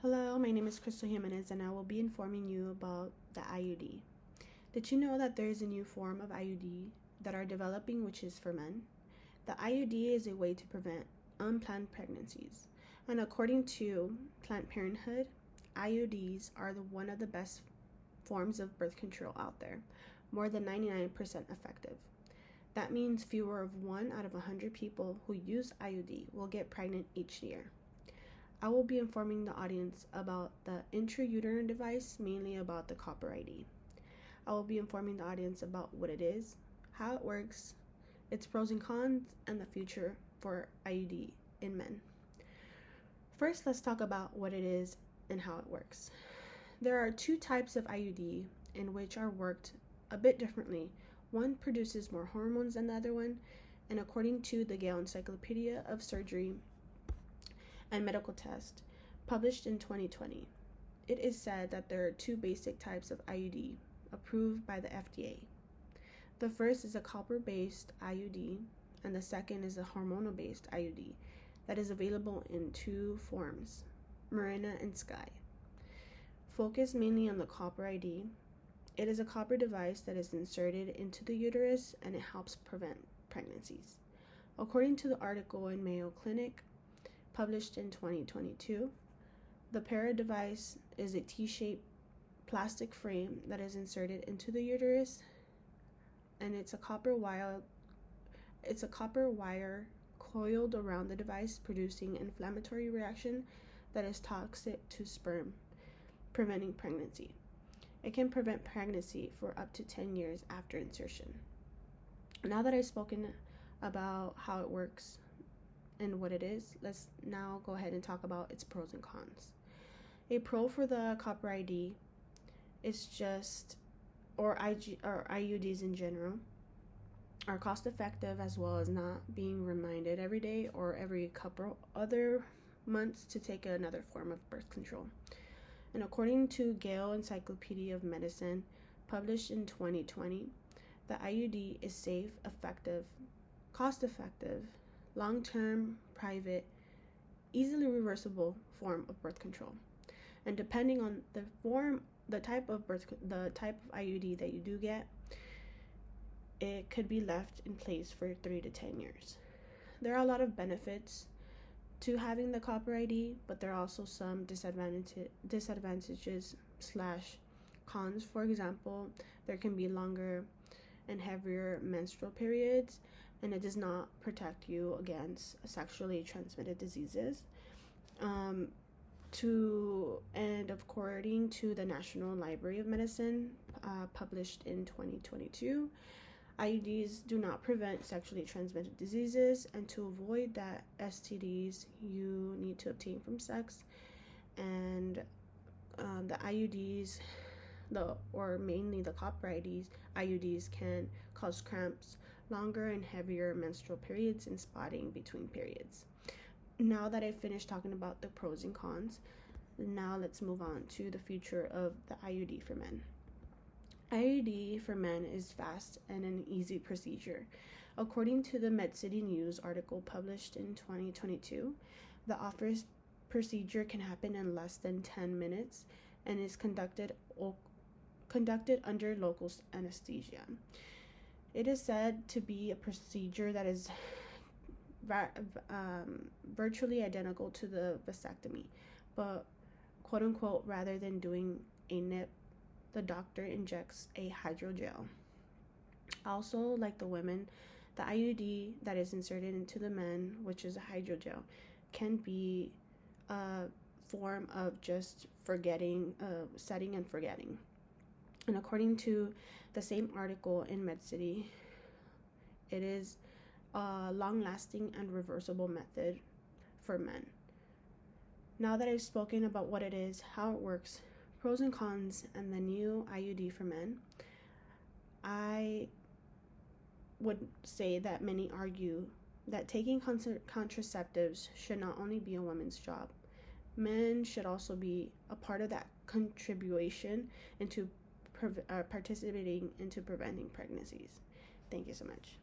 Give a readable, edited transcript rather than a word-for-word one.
Hello, my name is Crystal Jimenez and I will be informing you about the IUD. Did you know that there is a new form of IUD that are developing, which is for men? The IUD is a way to prevent unplanned pregnancies. And according to Planned Parenthood, IUDs are one of the best forms of birth control out there, more than 99% effective. That means fewer of 1 out of 100 people who use IUD will get pregnant each year. I will be informing the audience about the intrauterine device, mainly about the copper ID. I will be informing the audience about what it is, how it works, its pros and cons, and the future for IUD in men. First, let's talk about what it is and how it works. There are 2 types of IUD in which are worked a bit differently. One produces more hormones than the other one, and according to the Gale Encyclopedia of Surgery and Medical Test, published in 2020, it is said that there are 2 basic types of IUD approved by the FDA. The first is a copper-based IUD, and the second is a hormonal-based IUD that is available in 2 forms, Mirena and Sky. Focus mainly on the copper ID. It is a copper device that is inserted into the uterus and it helps prevent pregnancies. According to the article in Mayo Clinic, published in 2022, the Para device is a T-shaped plastic frame that is inserted into the uterus, and it's a copper wire coiled around the device, producing an inflammatory reaction that is toxic to sperm, preventing pregnancy. It can prevent pregnancy for up to 10 years after insertion. Now that I've spoken about how it works and what it is, let's now go ahead and talk about its pros and cons. A pro for the copper ID is or IUDs in general, are cost effective, as well as not being reminded every day or every couple other months to take another form of birth control. And according to Gale Encyclopedia of Medicine, published in 2020, the IUD is safe, effective, cost effective, long-term, private, easily reversible form of birth control. And depending on the type of IUD that you do get, it could be left in place for 3 to 10 years. There are a lot of benefits to having the copper ID, but there are also some disadvantages / cons. For example, there can be longer and heavier menstrual periods, and it does not protect you against sexually transmitted diseases. According to the National Library of Medicine, published in 2022, IUDs do not prevent sexually transmitted diseases, and to avoid that STDs you need to obtain from sex. And the IUDs, mainly the copper IUDs can cause cramps, longer and heavier menstrual periods, and spotting between periods. Now that I've finished talking about the pros and cons, now let's move on to the future of the IUD for men. IUD for men is fast and an easy procedure. According to the MedCity News article published in 2022, the offered procedure can happen in less than 10 minutes and is conducted under local anesthesia. It is said to be a procedure that is virtually identical to the vasectomy, but quote unquote, rather than doing a nip, the doctor injects a hydrogel. Also, like the women, the IUD that is inserted into the men, which is a hydrogel, can be a form of just setting and forgetting. And according to the same article in MedCity, it is a long-lasting and reversible method for men. Now that I've spoken about what it is, how it works, pros and cons, and the new IUD for men, I would say that many argue that taking contraceptives should not only be a woman's job. Men should also be a part of that contribution into participating into preventing pregnancies. Thank you so much.